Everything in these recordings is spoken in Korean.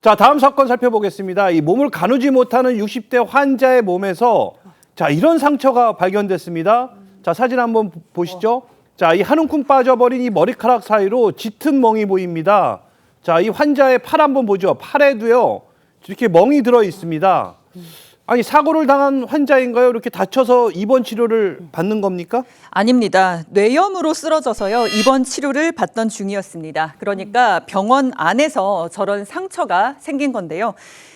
자, 다음 사건 살펴보겠습니다. 이 몸을 가누지 못하는 60대 환자의 몸에서 자, 이런 상처가 발견됐습니다. 자, 사진 한번 보시죠. 자, 이 한 움큼 빠져버린 이 머리카락 사이로 짙은 멍이 보입니다. 자, 이 환자의 팔 한번 보죠. 팔에도요, 이렇게 멍이 들어 있습니다. 아니, 사고를 당한 환자인가요? 이렇게 다쳐서 입원 치료를 받는 겁니까? 아닙니다. 뇌염으로 쓰러져서요. 입원 치료를 받던 중이었습니다. 그러니까 병원 안에서 저런 상처가 생긴 건데요.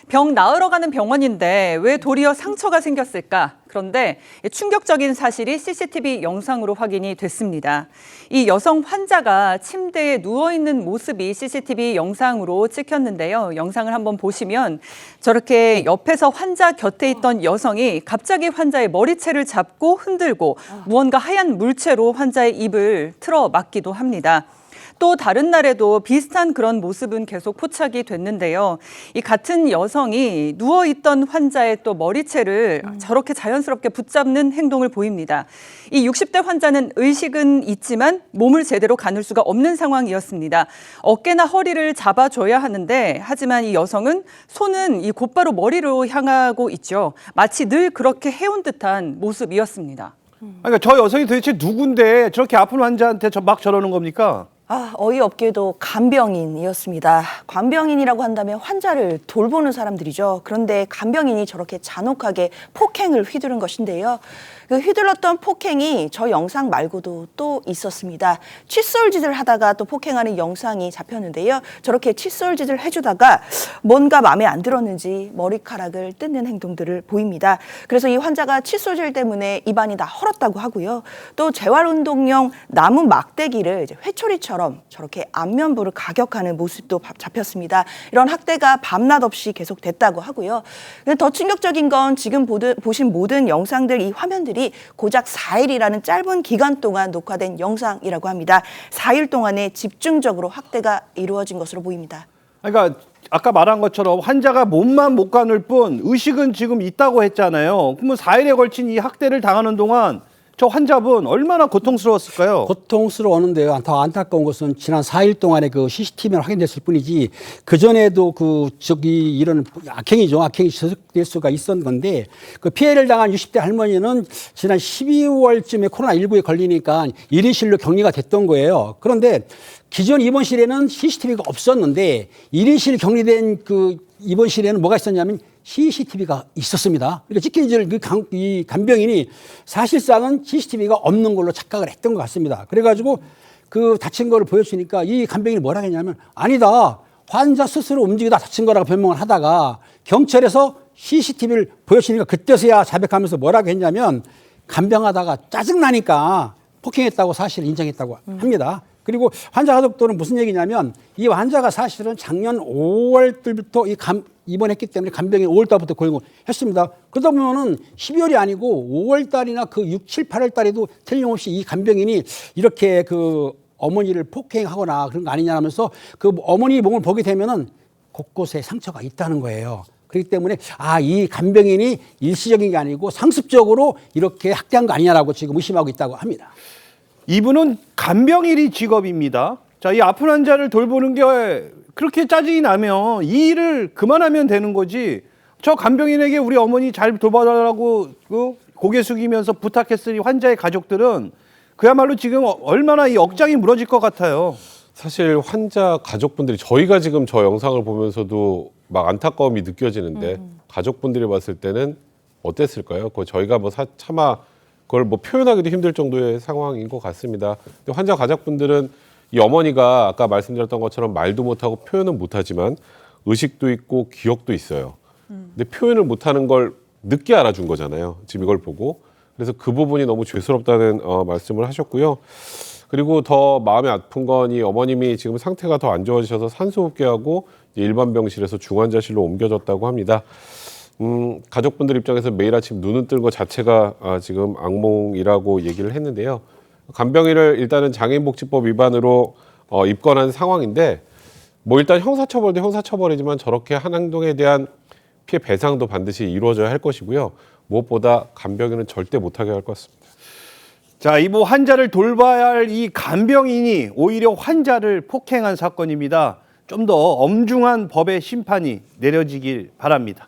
병 나으러 가는 병원인데 왜 도리어 상처가 생겼을까? 그런데 충격적인 사실이 CCTV 영상으로 확인이 됐습니다. 이 여성 환자가 침대에 누워있는 모습이 CCTV 영상으로 찍혔는데요. 영상을 한번 보시면 저렇게 옆에서 환자 곁에 있던 여성이 갑자기 환자의 머리채를 잡고 흔들고 무언가 하얀 물체로 환자의 입을 틀어 막기도 합니다. 또 다른 날에도 비슷한 그런 모습은 계속 포착이 됐는데요. 이 같은 여성이 누워있던 환자의 또 머리채를 저렇게 자연스럽게 붙잡는 행동을 보입니다. 이 60대 환자는 의식은 있지만 몸을 제대로 가눌 수가 없는 상황이었습니다. 어깨나 허리를 잡아줘야 하는데 하지만 이 여성은 손은 이 곧바로 머리로 향하고 있죠. 마치 늘 그렇게 해온 듯한 모습이었습니다. 그러니까 저 여성이 도대체 누군데 저렇게 아픈 환자한테 막 저러는 겁니까? 어이없게도 간병인이었습니다. 간병인이라고 한다면 환자를 돌보는 사람들이죠. 그런데 간병인이 저렇게 잔혹하게 폭행을 휘두른 것인데요. 그 휘둘렀던 폭행이 저 영상 말고도 또 있었습니다. 칫솔질을 하다가 또 폭행하는 영상이 잡혔는데요. 저렇게 칫솔질을 해주다가 뭔가 마음에 안 들었는지 머리카락을 뜯는 행동들을 보입니다. 그래서 이 환자가 칫솔질 때문에 입안이 다 헐었다고 하고요. 또 재활운동용 나무 막대기를 이제 회초리처럼 저렇게 안면부를 가격하는 모습도 잡혔습니다. 이런 학대가 밤낮 없이 계속됐다고 하고요. 더 충격적인 건 지금 보신 모든 영상들, 이 화면들이 고작 4일이라는 짧은 기간 동안 녹화된 영상이라고 합니다. 4일 동안에 집중적으로 학대가 이루어진 것으로 보입니다. 그러니까 아까 말한 것처럼 환자가 몸만 못 가눌 뿐 의식은 지금 있다고 했잖아요. 그러면 4일에 걸친 이 학대를 당하는 동안 저 환자분 얼마나 고통스러웠을까요? 고통스러웠는데요. 더 안타까운 것은 지난 4일 동안에 그 CCTV만 확인됐을 뿐이지 그전에도 이런 악행이 지속될 수가 있었던 건데 그 피해를 당한 60대 할머니는 지난 12월쯤에 코로나19에 걸리니까 1인실로 격리가 됐던 거예요. 그런데 기존 입원실에는 CCTV가 없었는데 1인실 격리된 그 입원실에는 뭐가 있었냐면 CCTV가 있었습니다. 그러니까 찍힌 이 간병인이 사실상은 CCTV가 없는 걸로 착각을 했던 것 같습니다. 그래가지고 그 다친 거를 보여주니까 이 간병인이 뭐라 했냐면 아니다. 환자 스스로 움직이다 다친 거라고 변명을 하다가 경찰에서 CCTV를 보여주니까 그때서야 자백하면서 뭐라고 했냐면 간병하다가 짜증나니까 폭행했다고 사실을 인정했다고 합니다. 그리고 환자 가족들은 무슨 얘기냐면 이 환자가 사실은 작년 5월달부터 입원했기 때문에 간병인 5월달부터 고용했습니다. 그러다 보면은 12월이 아니고 5월달이나 그 6, 7, 8월달에도 틀림없이 이 간병인이 이렇게 그 어머니를 폭행하거나 그런 거 아니냐 하면서 그 어머니 몸을 보게 되면은 곳곳에 상처가 있다는 거예요. 그렇기 때문에 이 간병인이 일시적인 게 아니고 상습적으로 이렇게 학대한 거 아니냐라고 지금 의심하고 있다고 합니다. 이분은 간병인이 직업입니다. 자, 이 아픈 환자를 돌보는 게 그렇게 짜증이 나면 이 일을 그만하면 되는 거지. 저 간병인에게 우리 어머니 잘 돌봐달라고 고개 숙이면서 부탁했으니 환자의 가족들은 그야말로 지금 얼마나 이 억장이 무너질 것 같아요. 사실 환자 가족분들이 저희가 지금 저 영상을 보면서도 막 안타까움이 느껴지는데 가족분들이 봤을 때는 어땠을까요? 그거 저희가 뭐 차마 그걸 뭐 표현하기도 힘들 정도의 상황인 것 같습니다. 근데 환자 가족분들은 이 어머니가 아까 말씀드렸던 것처럼 말도 못하고 표현은 못하지만 의식도 있고 기억도 있어요. 근데 표현을 못하는 걸 늦게 알아준 거잖아요. 지금 이걸 보고. 그래서 그 부분이 너무 죄스럽다는 말씀을 하셨고요. 그리고 더 마음이 아픈 건 이 어머님이 지금 상태가 더 안 좋아지셔서 산소호흡기하고 일반 병실에서 중환자실로 옮겨졌다고 합니다. 가족분들 입장에서 매일 아침 눈을 뜬 것 자체가 지금 악몽이라고 얘기를 했는데요. 간병인을 일단은 장애인복지법 위반으로 입건한 상황인데 뭐 일단 형사처벌도 형사처벌이지만 저렇게 한 행동에 대한 피해 배상도 반드시 이루어져야 할 것이고요. 무엇보다 간병인은 절대 못하게 할 것 같습니다. 자, 이 뭐 환자를 돌봐야 할 이 간병인이 오히려 환자를 폭행한 사건입니다. 좀 더 엄중한 법의 심판이 내려지길 바랍니다.